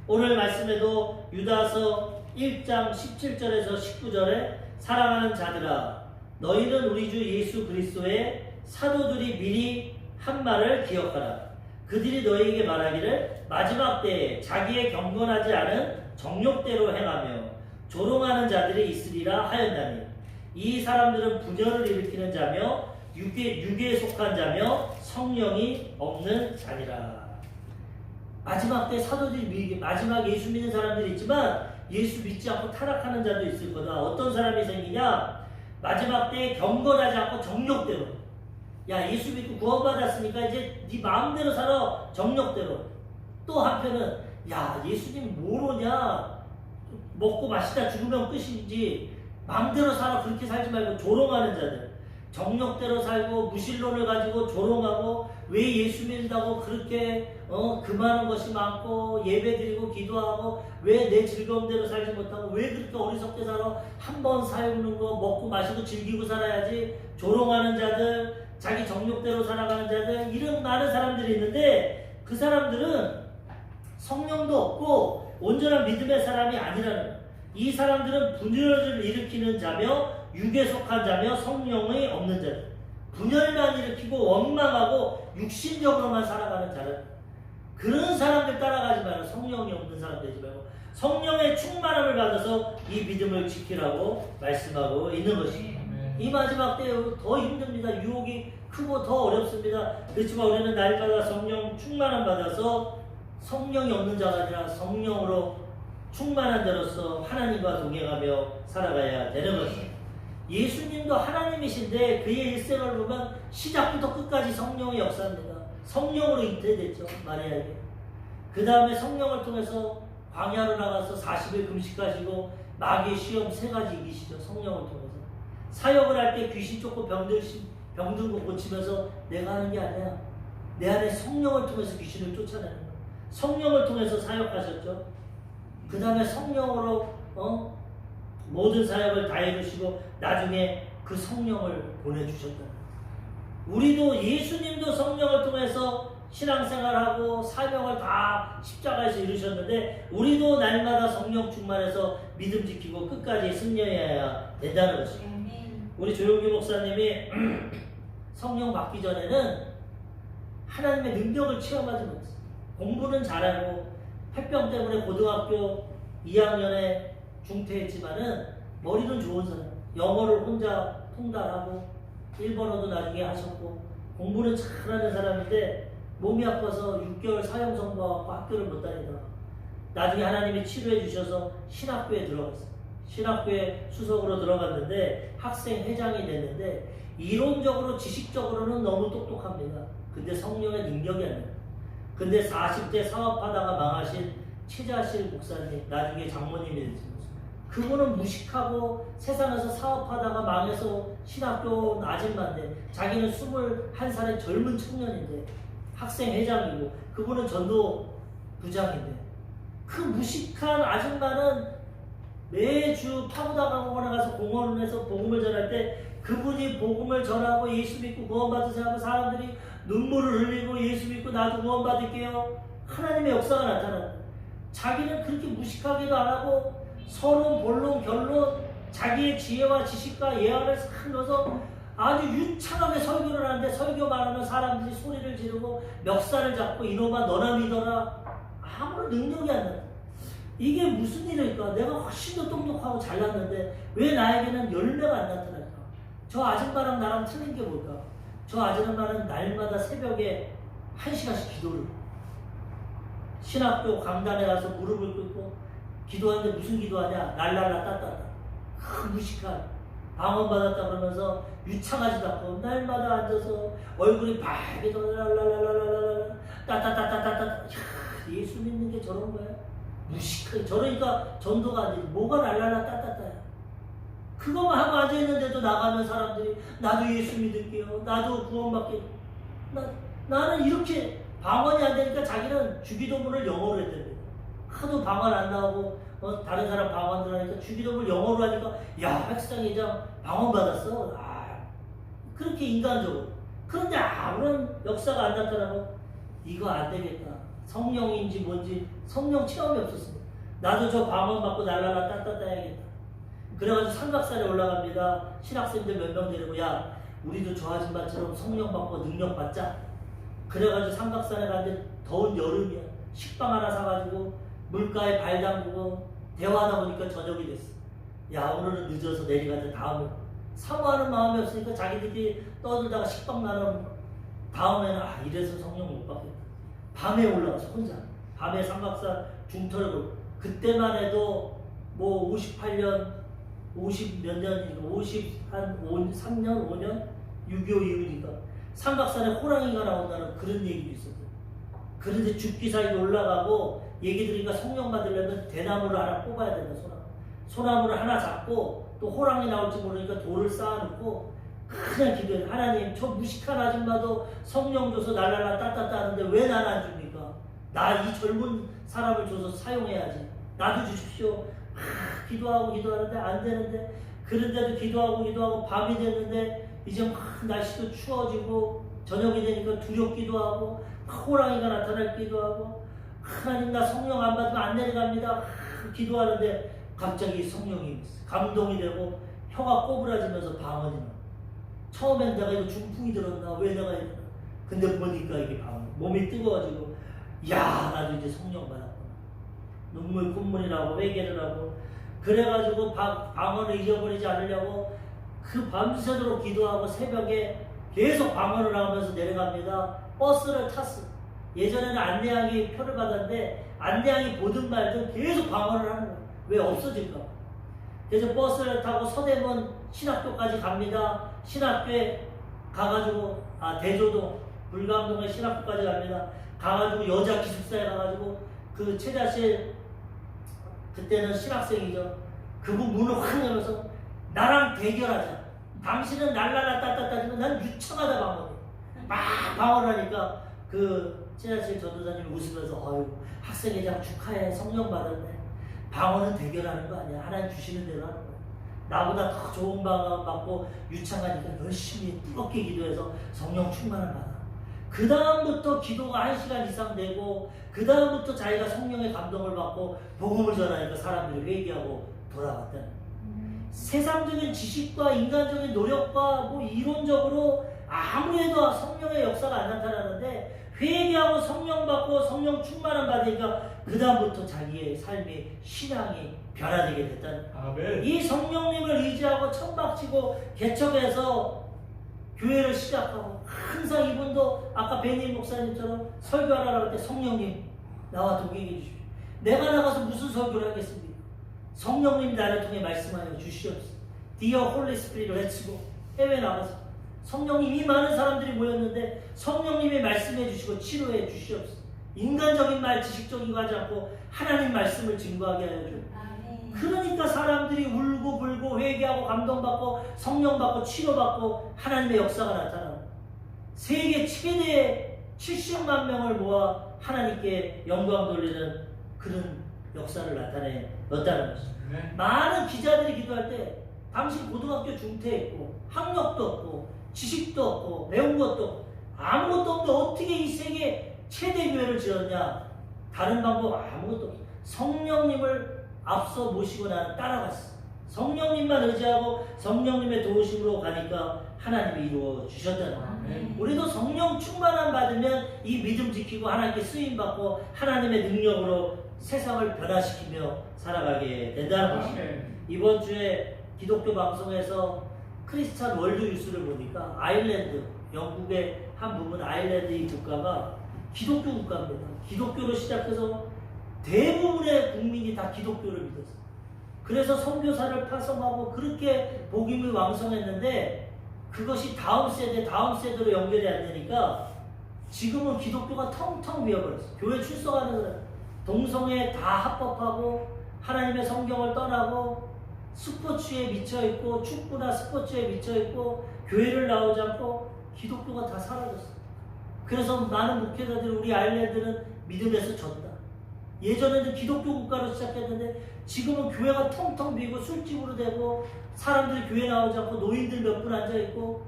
오늘 말씀에도 유다서 1장 17절에서 19절에 사랑하는 자들아 너희는 우리 주 예수 그리스도의 사도들이 미리 한 말을 기억하라. 그들이 너희에게 말하기를 마지막 때에 자기의 경건하지 않은 정욕대로 행하며 조롱하는 자들이 있으리라 하였나니 이 사람들은 분열을 일으키는 자며 육에 속한 자며 성령이 없는 자니라. 마지막 때 사도들이 마지막 예수 믿는 사람들이 있지만 예수 믿지 않고 타락하는 자도 있을 거다. 어떤 사람이 생기냐? 마지막 때 경건하지 않고 정욕대로. 야, 예수 믿고 구원받았으니까 이제 네 마음대로 살아. 정욕대로. 또 한편은 야, 예수님 모르냐? 먹고 마시다 죽으면 끝이지. 마음대로 살아. 그렇게 살지 말고 조롱하는 자들. 정욕대로 살고 무신론을 가지고 조롱하고 왜 예수 믿는다고 그렇게 금하는 것이 많고 예배드리고 기도하고 왜 내 즐거움대로 살지 못하고 왜 그렇게 어리석게 살아. 한번 살는 거 먹고 마시고 즐기고 살아야지. 조롱하는 자들, 자기 정욕대로 살아가는 자들, 이런 많은 사람들이 있는데 그 사람들은 성령도 없고 온전한 믿음의 사람이 아니라는 거예요. 이 사람들은 분열을 일으키는 자며 육에 속한 자며 성령이 없는 자들. 분열만 일으키고 원망하고 육신적으로만 살아가는 자들. 그런 사람들 따라가지 말고 성령이 없는 사람 되지 말고 성령의 충만함을 받아서 이 믿음을 지키라고 말씀하고 있는 것입니다. 이 마지막 때에 더 힘듭니다. 유혹이 크고 더 어렵습니다. 그렇지만 우리는 날마다 성령 충만함 받아서 성령이 없는 자가 아니라 성령으로 충만한 자로서 하나님과 동행하며 살아가야 되는 것입니다. 예수님도 하나님이신데 그의 일생을 보면 시작부터 끝까지 성령의 역사입니다. 성령으로 잉태됐죠. 마리아에게. 그 다음에 성령을 통해서 광야로 나가서 40일 금식하시고 마귀의 시험 3가지 이기시죠. 성령을 통해서. 사역을 할 때 귀신 쫓고 병든 거 고치면서 내가 하는 게 아니야. 내 안에 성령을 통해서 귀신을 쫓아내는 거야. 성령을 통해서 사역하셨죠. 그 다음에 성령으로 모든 사역을 다 이루시고 나중에 그 성령을 보내주셨다. 우리도 예수님도 성령을 통해서 신앙생활하고 사명을 다 십자가에서 이루셨는데 우리도 날마다 성령 충만해서 믿음 지키고 끝까지 승리해야 된다는 것이죠. 우리 조용기 목사님이 성령 받기 전에는 하나님의 능력을 체험하지 못했어요. 공부는 잘하고 폐병 때문에 고등학교 2학년에 중퇴했지만은 머리는 좋은 사람. 영어를 혼자 통달하고 일본어도 나중에 하셨고 공부는 잘하는 사람인데 몸이 아파서 6개월 사형 선고하고 학교를 못 다니다가 나중에 하나님이 치료해 주셔서 신학교에 들어갔어요. 신학교에 수석으로 들어갔는데 학생 회장이 됐는데 이론적으로 지식적으로는 너무 똑똑합니다. 근데 성령의 능력이 안 돼요. 근데 40대 사업하다가 망하신 최자실 목사님, 나중에 장모님이 됐습니다. 그분은 무식하고 세상에서 사업하다가 망해서 신학교 아줌마인데 자기는 21살의 젊은 청년인데 학생 회장이고 그분은 전도 부장인데 그 무식한 아줌마는 매주 파고다공원에 가서 공원에서 복음을 전할 때 그분이 복음을 전하고 예수 믿고 구원받으세요 하면 사람들이 눈물을 흘리고 예수 믿고 나도 구원받을게요. 하나님의 역사가 나타난다. 자기는 그렇게 무식하기도 안 하고 서론, 본론, 결론 자기의 지혜와 지식과 예언을 싹 넣어서 아주 유창하게 설교를 하는데 설교 말하면 사람들이 소리를 지르고 멱살을 잡고 이놈아 너나 믿어라. 아무런 능력이 안 나요. 이게 무슨 일일까? 내가 훨씬 더 똑똑하고 잘났는데 왜 나에게는 열매가 안 나타날까? 저 아줌마랑 나랑 틀린 게 뭘까? 저 아줌마는 날마다 새벽에 1시간씩 기도를 신학교 강단에 가서 무릎을 꿇고 기도하는데 무슨 기도하냐? 날랄라 따따따 그 무식한 방언받았다 그러면서 유창하지도 않고 날마다 앉아서 얼굴이 빨개져 랄랄랄랄랄랄 따따따따따따 예수 믿는 게 저런 거야? 무식하게 저러니까 전도가 안 되지. 뭐가 랄랄라 따따따야. 그거만 하고 앉아있는데도 나가면 사람들이 나도 예수 믿을게요. 나도 구원받게. 나는 이렇게 방언이 안 되니까 자기는 주기도문을 영어로 했대요. 하도 방언 안 나오고 다른 사람 방언 들으니까 주기도문을 영어로 하니까 야 백상회장 방언 받았어. 그렇게 인간적으로. 그런데 아무런 역사가 안 나타나고 이거 안 되겠다. 성령인지 뭔지 성령 체험이 없었습니다. 나도 저 방언 받고 날라라 따따따 해야겠다. 그래가지고 삼각산에 올라갑니다. 신학생들 몇 명 데리고 야 우리도 저 아줌마처럼 성령 받고 능력 받자. 그래가지고 삼각산에 갔는데 더운 여름이야. 식빵 하나 사가지고 물가에 발 담그고 대화하다 보니까 저녁이 됐어. 야 오늘은 늦어서 내려가자. 다음에 사모하는 마음이 없으니까 자기들끼리 떠들다가 식빵 나누면 다음에는 이래서 성령 못 받겠다. 밤에 올라가서 혼자 밤에 삼각산 중터를 그때만 해도 뭐 58년 50 몇 년이니까 53년 5년 6.25 이후니까 삼각산에 호랑이가 나온다는 그런 얘기도 있었어요. 그런데 죽기 사이로 올라가고 얘기 들으니까 성령 받으려면 대나무를 하나 뽑아야 된다. 소나무를 하나 잡고 또 호랑이 나올지 모르니까 돌을 쌓아놓고 그냥 기도해. 하나님 저 무식한 아줌마도 성령 줘서 날라라 따따따 하는데 왜 나는 안 줍니까? 나 이 젊은 사람을 줘서 사용해야지. 나도 주십시오. 기도하고 기도하는데 안 되는데 그런데도 기도하고 밤이 됐는데 이제 막 날씨도 추워지고 저녁이 되니까 두렵기도 하고 호랑이가 나타날기도 하고 하나님 나 성령 안 받으면 안 내려갑니다. 기도하는데 갑자기 성령이 감동이 되고 혀가 꼬부라지면서 방언이 나. 처음엔 내가 이거 중풍이 들었나? 왜 내가 이러나? 근데 보니까 이게 방언. 몸이 뜨거워지고 야 나도 이제 성령 받았구나. 눈물 콧물이 나고 회개를 하고 그래가지고 방언을 잊어버리지 않으려고 그 밤새도록 기도하고 새벽에 계속 방언을 하면서 내려갑니다. 버스를 탔어. 예전에는 안내양이 표를 받았는데 안내양이 보든 말든 계속 방언을 하는 거야. 왜 없어질까? 그래서 버스를 타고 서대문 신학교까지 갑니다. 신학교에 가가지고 대조동 불감동의 신학교까지 갑니다. 가가지고 여자 기숙사에 가가지고 그 최자실 그때는 신학생이죠. 그분 문을 확 열어서 나랑 대결하자. 당신은 날라라 따따따지면 난 유창하다 방언해. 막 방언하니까 그 지하실 전도사님이 웃으면서 어휴 학생회장 축하해 성령 받았네. 방언은 대결하는 거 아니야. 하나님 주시는 대로 하는 거야. 나보다 더 좋은 방언 받고 유창하니까 열심히 뜨겁게 기도해서 성령 충만을 받아. 그 다음부터 기도가 1시간 이상 되고 그 다음부터 자기가 성령의 감동을 받고 복음을 전하니까 사람들이 회개하고 돌아갔다는 거야. 세상적인 지식과 인간적인 노력과 뭐 이론적으로 아무래도 성령의 역사가 안 나타나는데 회개하고 성령 받고 성령 충만을 받으니까 그 다음부터 자기의 삶의 신앙이 변화되게 됐다는 거야. 아멘. 이 성령님을 의지하고 천박치고 개척해서 교회를 시작하고 항상 이분도 아까 베니 목사님처럼 설교하라고 할 때 성령님 나와 동행해 주십시오. 내가 나가서 무슨 설교를 하겠습니까? 성령님 나를 통해 말씀하여 주시옵소서. Dear Holy Spirit 외치고 해외 나가서 성령님이 많은 사람들이 모였는데 성령님이 말씀해 주시고 치료해 주시옵소서. 인간적인 말 지식적인 거 하지 않고 하나님 말씀을 증거하게 하여 주옵소서. 그러니까 사람들이 울고 불고 회개하고 감동받고 성령받고 치료받고 하나님의 역사가 나타나고 세계 최대의 70만 명을 모아 하나님께 영광 돌리는 그런 역사를 나타내었다는 것이죠. 네. 많은 기자들이 기도할 때 당신 고등학교 중퇴했고 학력도 없고 지식도 없고 배운 것도 없고 아무것도 없는데 어떻게 이 세계 최대 교회를 지었냐. 다른 방법 아무것도 없어. 성령님을 앞서 모시고 나는 따라갔어. 성령님만 의지하고 성령님의 도우심으로 가니까 하나님이 이루어 주셨다는 거예요. 우리도 성령 충만함 받으면 이 믿음 지키고 하나님께 쓰임받고 하나님의 능력으로 세상을 변화시키며 살아가게 된다는 것입니다. 이번 주에 기독교 방송에서 크리스찬 월드 뉴스를 보니까 아일랜드, 영국의 한 부분 아일랜드 이 국가가 기독교 국가입니다. 기독교로 시작해서 대부분의 국민이 다 기독교를 믿었어요. 그래서 선교사를 파송하고 그렇게 복음이 왕성했는데 그것이 다음 세대로 연결이 안 되니까 지금은 기독교가 텅텅 비어버렸어요. 교회 출석하는 사람 동성애 다 합법하고 하나님의 성경을 떠나고 스포츠에 미쳐있고 축구나 스포츠에 미쳐있고 교회를 나오지 않고 기독교가 다 사라졌어요. 그래서 많은 목회자들이 우리 아일랜드는 믿음에서 졌다. 예전에는 기독교 국가로 시작했는데 지금은 교회가 텅텅 비고 술집으로 되고 사람들이 교회 나오지 않고 노인들 몇 분 앉아있고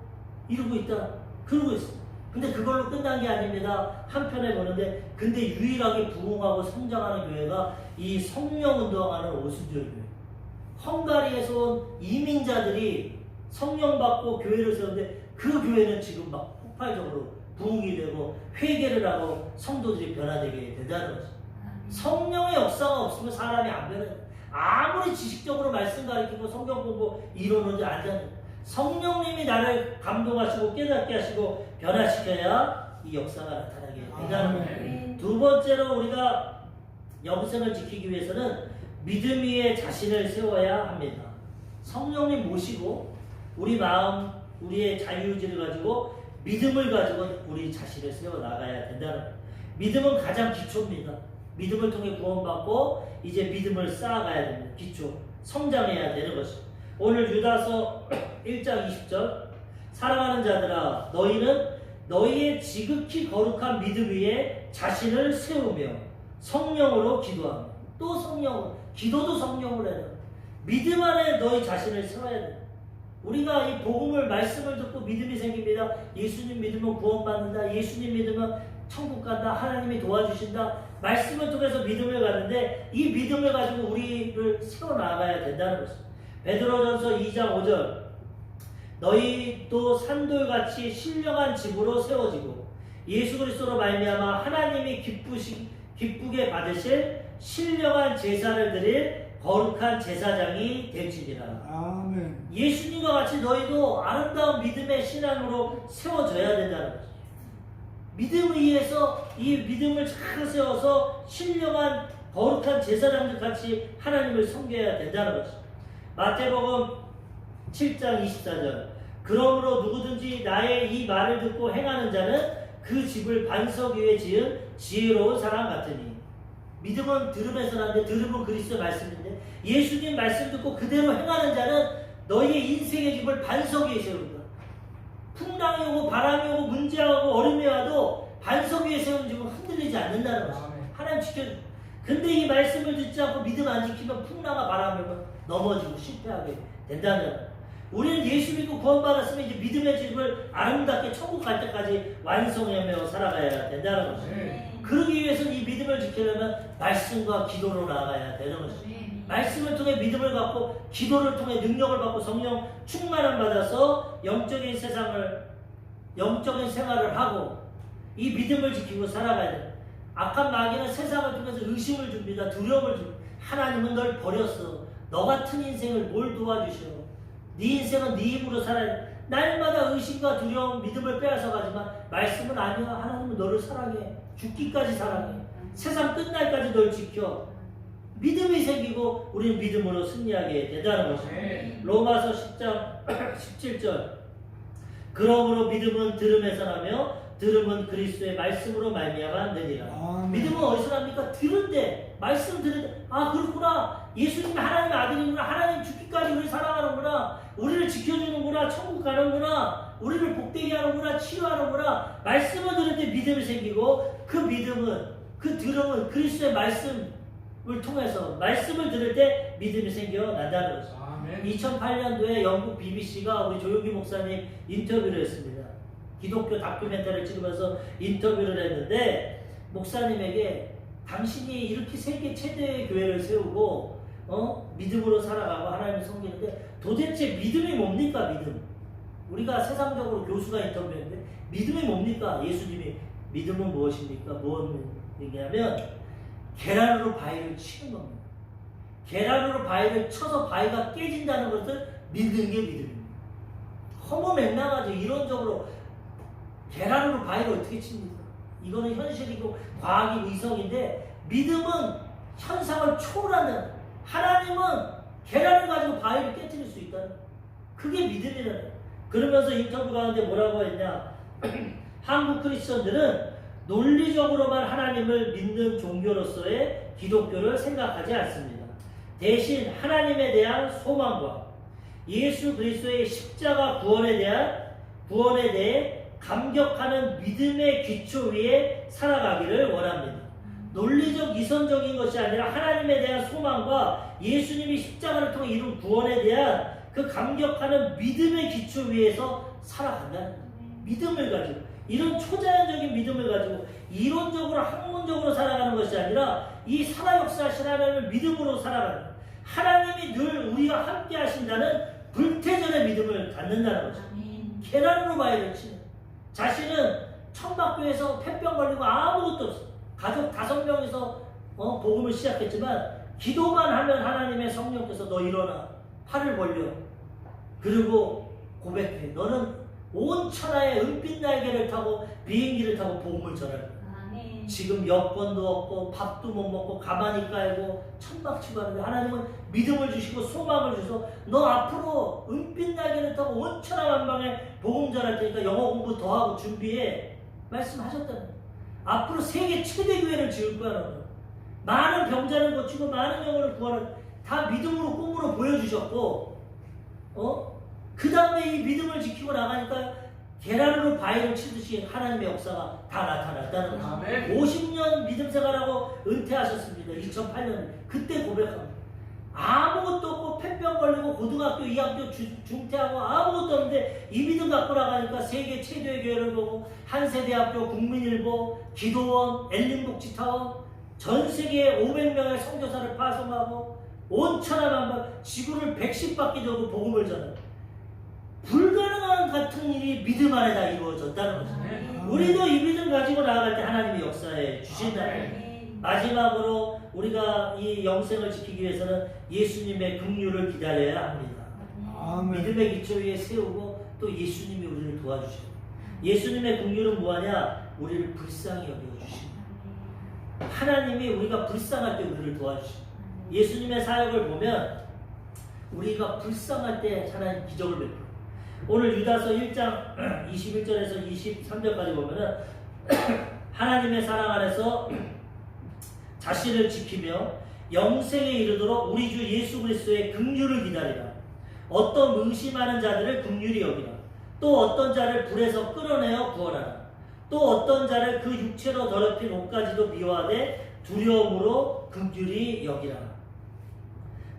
이러고 있다. 그러고 있어요. 근데 그걸로 끝난 게 아닙니다. 한편에 보는데 근데 유일하게 부흥하고 성장하는 교회가 이 성령운동하는 오순절 교회. 헝가리에서 온 이민자들이 성령 받고 교회를 세우는데 그 교회는 지금 막 폭발적으로 부흥이 되고 회개를 하고 성도들이 변화되게 된다는 거죠. 성령의 역사가 없으면 사람이 안 변해요. 아무리 지식적으로 말씀 가르치고 성경 공부 이론을 알잖아요. 성령님이 나를 감동하시고 깨닫게 하시고 변화시켜야 이 역사가 나타나게 된다는 거예요. 두 번째로 우리가 영생을 지키기 위해서는 믿음 위에 자신을 세워야 합니다. 성령님 모시고 우리 마음, 우리의 자유의지를 가지고 믿음을 가지고 우리 자신을 세워나가야 된다는 거예요. 믿음은 가장 기초입니다. 믿음을 통해 구원받고 이제 믿음을 쌓아가야 됩니다. 기초, 성장해야 되는 것이죠. 오늘 유다서 1장 20절 사랑하는 자들아 너희는 너희의 지극히 거룩한 믿음 위에 자신을 세우며 성령으로 기도하며 또 성령으로 기도도 성령으로 해야 돼. 믿음 안에 너희 자신을 세워야 돼. 우리가 이 복음을 말씀을 듣고 믿음이 생깁니다. 예수님 믿으면 구원받는다. 예수님 믿으면 천국 간다. 하나님이 도와주신다. 말씀을 통해서 믿음을 가는데 이 믿음을 가지고 우리를 세워나가야 된다는 것입니다. 베드로전서 2장 5절 너희도 산돌같이 신령한 집으로 세워지고 예수 그리스도로 말미암아 하나님이 기쁘게 받으실 신령한 제사를 드릴 거룩한 제사장이 될지니라. 아멘. 예수님과 같이 너희도 아름다운 믿음의 신앙으로 세워져야 된다는 거죠. 믿음 위에서 이 믿음을 잘 세워서 신령한 거룩한 제사장들 같이 하나님을 섬겨야 된다는 거죠. 마태복음 7장 24절 그러므로 누구든지 나의 이 말을 듣고 행하는 자는 그 집을 반석 위에 지은 지혜로운 사람 같으니 믿음은 들음에서 나는데 들음은 그리스도의 말씀인데 예수님 말씀 듣고 그대로 행하는 자는 너희의 인생의 집을 반석 위에 세운다. 풍랑이 오고 바람이 오고 문제가 오고 어려움이 와도 반석 위에 세운 집은 흔들리지 않는다는 것이죠. 하나님 지켜줘. 근데 이 말씀을 듣지 않고 믿음 안 지키면 풍랑과 바람이 오면 넘어지고 실패하게 된다는 거예요. 우리는 예수 믿고 구원받았으면 이제 믿음의 집을 아름답게 천국 갈 때까지 완성하며 살아가야 된다는 거죠. 그러기 위해서는 이 믿음을 지키려면 말씀과 기도로 나아가야 되는 거죠. 말씀을 통해 믿음을 갖고 기도를 통해 능력을 받고 성령 충만함 받아서 영적인 생활을 하고 이 믿음을 지키고 살아가야 돼요. 악한 마귀는 세상을 통해서 의심을 줍니다. 두려움을 줍니다. 하나님은 널 버렸어. 너 같은 인생을 뭘 도와주셔. 네 인생은 네 힘으로 살아야 돼. 날마다 의심과 두려움, 믿음을 빼앗아가지만 말씀은 아니야. 하나님은 너를 사랑해. 죽기까지 사랑해. 세상 끝날까지 널 지켜. 믿음이 생기고 우리는 믿음으로 승리하게 된다는 것입니다. 로마서 10장 17절 그러므로 믿음은 들음에서 나며 들음은 그리스도의 말씀으로 말미암아 느니라. 믿음은 어디서 납니까? 들은데 말씀 들은데 아 그렇구나. 예수님이 하나님의 아들이구나. 하나님 죽기까지 우리를 사랑하는구나. 우리를 지켜주는구나. 천국 가는구나. 우리를 복되게 하는구나. 치유하는구나. 말씀을 들을 때 믿음이 생기고 그 믿음은 그 들음은 그리스도의 말씀을 통해서 말씀을 들을 때 믿음이 생겨난다는 거죠. 2008년도에 영국 BBC가 우리 조용기 목사님 인터뷰를 했습니다. 기독교 다큐멘터리를 찍으면서 인터뷰를 했는데 목사님에게 당신이 이렇게 세계 최대의 교회를 세우고 믿음으로 살아가고 하나님을 섬기는데 도대체 믿음이 뭡니까? 믿음. 우리가 세상적으로 교수가 인터뷰했는데 믿음이 뭡니까? 예수님이 믿음은 무엇입니까? 무엇을 얘기하면 계란으로 바위를 치는 겁니다. 계란으로 바위를 쳐서 바위가 깨진다는 것을 믿는 게 믿음입니다. 허무맹랑하죠. 이론적으로 계란으로 바위를 어떻게 칩니까? 이거는 현실이고 과학이고 이성인데 믿음은 현상을 초월하는 하나님은 계란을 가지고 바위를 깨뜨릴 수 있다는 그게 믿음이라는 거예요. 그러면서 인터뷰 가운데 뭐라고 했냐 한국 크리스천들은 논리적으로만 하나님을 믿는 종교로서의 기독교를 생각하지 않습니다. 대신 하나님에 대한 소망과 예수 그리스도의 십자가 구원에 대해 감격하는 믿음의 기초 위에 살아가기를 원합니다. 논리적 이성적인 것이 아니라 하나님에 대한 소망과 예수님이 십자가를 통해 이룬 구원에 대한 그 감격하는 믿음의 기초 위에서 살아간다는 거예요. 믿음을 가지고 이런 초자연적인 믿음을 가지고 이론적으로 학문적으로 살아가는 것이 아니라 이 살아 역사하신 하나님을 믿음으로 살아가는 거예요. 하나님이 늘 우리와 함께 하신다는 불태전의 믿음을 갖는다는 거죠. 계란으로 바위를 치는 자신은 천막교에서 폐병 걸리고 아무것도 없어. 가족 5명이서 복음을 시작했지만 기도만 하면 하나님의 성령께서 너 일어나 팔을 벌려 그리고 고백해. 너는 온 천하의 은빛 날개를 타고 비행기를 타고 복음을 전할 거야. 지금 여권도 없고 밥도 못 먹고 가만히 깔고 천막치고 하는데 하나님은 믿음을 주시고 소망을 주셔서 너 앞으로 은빛 날개를 타고 온 천하 만방에 복음 전할 테니까 영어 공부 더 하고 준비해 말씀하셨다는 거예요. 앞으로 세계 최대 교회를 지을 거라는 거예요. 많은 병자를 고치고 많은 영혼을 구하는 다 믿음으로 꿈으로 보여주셨고 그 다음에 이 믿음을 지키고 나가니까 계란으로 바위를 치듯이 하나님의 역사가 다 나타났다는 거예요. 50년 믿음 생활하고 은퇴하셨습니다. 2008년 그때 고백합니다. 아무것도 없고 폐병 걸리고 고등학교 2학교 중퇴하고 아무것도 없는데 이 믿음 갖고 나가니까 세계 최대의 교회를 보고 한세대학교, 국민일보, 기도원, 엘린복지타원 전 세계에 500명의 선교사를 파송하고 온 천하만방 지구를 110바퀴 돌고 복음을 전하고 불가능한 같은 일이 믿음 안에 다 이루어졌다는 거죠. 우리도 이 믿음 가지고 나아갈 때 하나님이 역사해 주신다는 거예요. 마지막으로 우리가 이 영생을 지키기 위해서는 예수님의 긍휼을 기다려야 합니다. 믿음의 기초 위에 세우고 또 예수님이 우리를 도와주셔요. 예수님의 긍휼은 뭐하냐? 우리를 불쌍히 여겨주십니다. 하나님이 우리가 불쌍할 때 우리를 도와주십니다. 예수님의 사역을 보면 우리가 불쌍할 때 하나님 기적을 베풀어요. 오늘 유다서 1장 21절에서 23절까지 보면은 하나님의 사랑 안에서 자신을 지키며 영생에 이르도록 우리 주 예수 그리스도의 긍휼을 기다리라. 어떤 의심하는 자들을 긍휼히 여기라. 또 어떤 자를 불에서 끌어내어 구원하라. 또 어떤 자를 그 육체로 더럽힌 옷까지도 미워하되 두려움으로 긍휼히 여기라.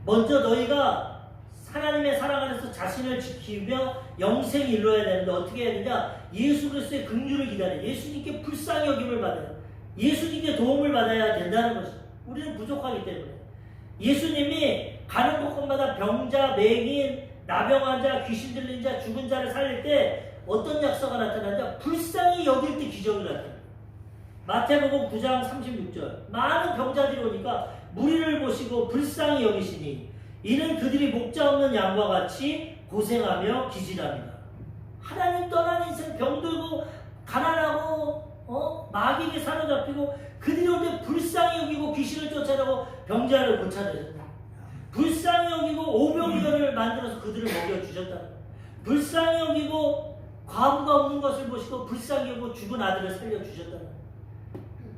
먼저 너희가 하나님의 사랑 안에서 자신을 지키며 영생을 이루어야 되는데 어떻게 해야 되냐? 예수 그리스도의 긍휼을 기다려. 예수님께 불쌍히 여김을 받아야, 예수님께 도움을 받아야 된다는 것이죠. 우리는 부족하기 때문에. 예수님이 가는 곳곳마다 병자, 맹인, 나병 환자, 귀신 들린 자, 죽은 자를 살릴 때 어떤 약속가 나타나냐? 불쌍히 여길 때 기적이 나타납니다. 마태복음 9장 36절. 많은 병자들이 오니까 무리를 보시고 불쌍히 여기시니 이는 그들이 목자 없는 양과 같이 고생하며 기진합니다. 하나님 떠난 인생, 병들고 가난하고 마귀에게 사로잡히고 그들이 올 때 불쌍히 여기고 귀신을 쫓아내고 병자를 고쳐내셨다. 불쌍히 여기고 오병이어를 만들어서 그들을 먹여주셨다. 불쌍히 여기고 과부가 없는 것을 보시고 불쌍히 여기고 죽은 아들을 살려주셨다.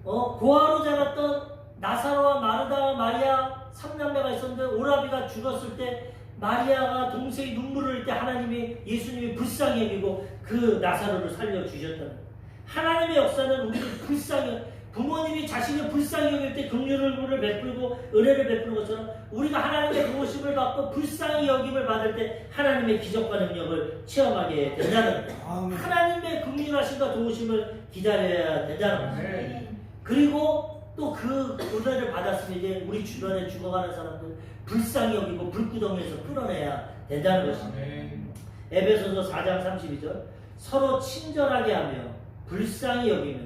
고아로 자랐던 나사로와 마르다와 마리아 3남매가 있었는데 오라비가 죽었을 때 마리아가 동생이 눈물을 흘릴 때 하나님이, 예수님이 불쌍히 여기고 그 나사로를 살려주셨다. 하나님의 역사는 우리를 불쌍히, 부모님이 자식을 불쌍히 여길 때 긍휼을 베풀고 은혜를 베푸는 것처럼 우리가 하나님의 도우심을 받고 불쌍히 여김을 받을 때 하나님의 기적과 능력을 체험하게 된다는 거예요. 하나님의 긍휼하심과 도우심을 기다려야 된다는 거예요. 그리고 또 그 은혜를 받았으면 이제 우리 주변에 죽어가는 사람들 불쌍히 여기고 불구덩이에서 끌어내야 된다는 것입니다. 에베소서 4장 32절. 서로 친절하게 하며 불쌍히 여기며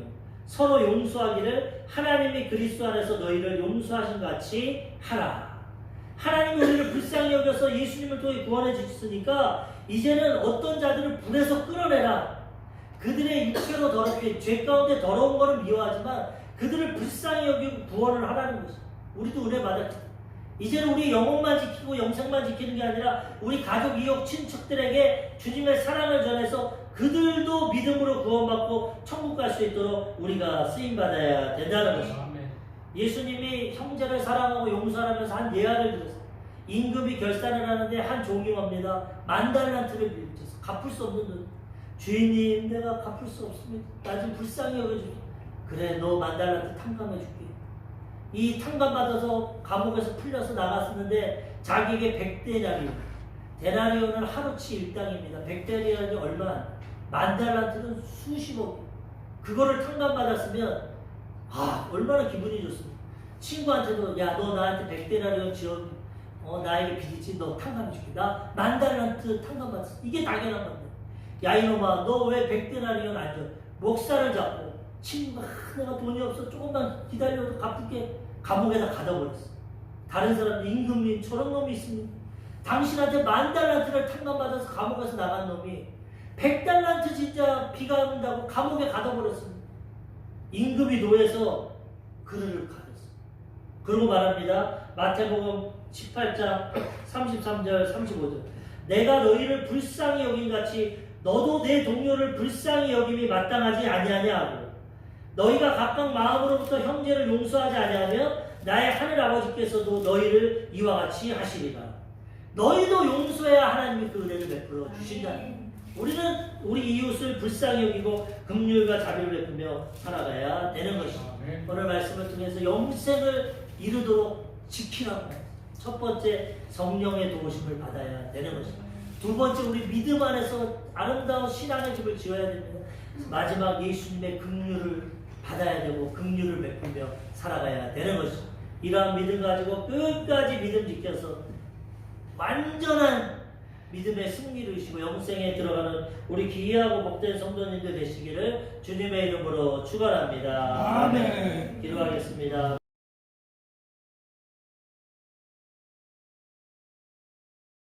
서로 용서하기를 하나님이 그리스도 안에서 너희를 용서하신 같이 하라. 하나님이 우리를 불쌍히 여겨서 예수님을 통해 구원해 주셨으니까 이제는 어떤 자들을 불에서 끌어내라. 그들의 육체로 더럽게 죄 가운데 더러운 것을 미워하지만 그들을 불쌍히 여기고 구원을 하라는 것이죠. 우리도 은혜 받았죠. 이제는 우리 영혼만 지키고 영생만 지키는 게 아니라 우리 가족, 이웃, 친척들에게 주님의 사랑을 전해서 그들도 믿음으로 구원받고 천국 갈 수 있도록 우리가 쓰임받아야 된다는 것입니다. 예수님이 형제를 사랑하고 용서하면서 한 예화를 들었어요. 임금이 결산을 하는데 한 종이 옵니다. 10,000달란트를 빌려줘서 갚을 수 없는 돈. 주인님, 내가 갚을 수 없습니다. 나 좀 불쌍히 여겨주세요. 그래, 너 10,000달란트 탕감해줄게. 이 탕감받아서 감옥에서 풀려서 나갔었는데 자기에게 100데나리온, 데나리온은 하루치 일당입니다. 100데나리온이 얼마? 10,000달란트는 수십억. 그거를 탕감받았으면 얼마나 기분이 좋습니까? 친구한테도 야, 너 나한테 100데나리온 지원, 나에게 빚이지, 너 탕감해줄게. 나 10,000달란트 탕감받았어. 이게 당연한 건데. 야, 이놈아, 너 왜 100데나리온 안 줘? 목살을 잡고 친구가 내가 돈이 없어 조금만 기다려도 갚을게. 감옥에다 가둬버렸어. 다른 사람들, 임금님 저런 놈이 있습니다. 당신한테 10,000달란트를 탕감받아서 감옥에서 나간 놈이 100달란트 진짜 비가 온다고 감옥에 가둬버렸습니다. 임금이 노해서 그를 가렸어. 그러고 말합니다. 마태복음 18장 33절 35절. 내가 너희를 불쌍히 여긴 같이 너도 내 동료를 불쌍히 여김이 마땅하지 아니하냐 하고 너희가 각각 마음으로부터 형제를 용서하지 아니하면 나의 하늘 아버지께서도 너희를 이와 같이 하시리라. 너희도 용서해야 하나님이 그 은혜를 베풀어 주신다. 우리는 우리 이웃을 불쌍히 여기고 긍휼과 자비를 베푸며 살아가야 되는 것입니다. 오늘 말씀을 통해서 영생을 이루도록 지키라고. 첫 번째, 성령의 도우심을 받아야 되는 것입니다. 두 번째, 우리 믿음 안에서 아름다운 신앙의 집을 지어야 됩니다. 마지막, 예수님의 긍휼을 받아야 되고 긍휼을 베풀며 살아가야 되는 것입니다. 이러한 믿음 가지고 끝까지 믿음 지켜서 완전한 믿음의 승리를 이루시고 영생에 들어가는 우리 귀하고 복된 성도님들 되시기를 주님의 이름으로 축원합니다. 아멘. 기도하겠습니다.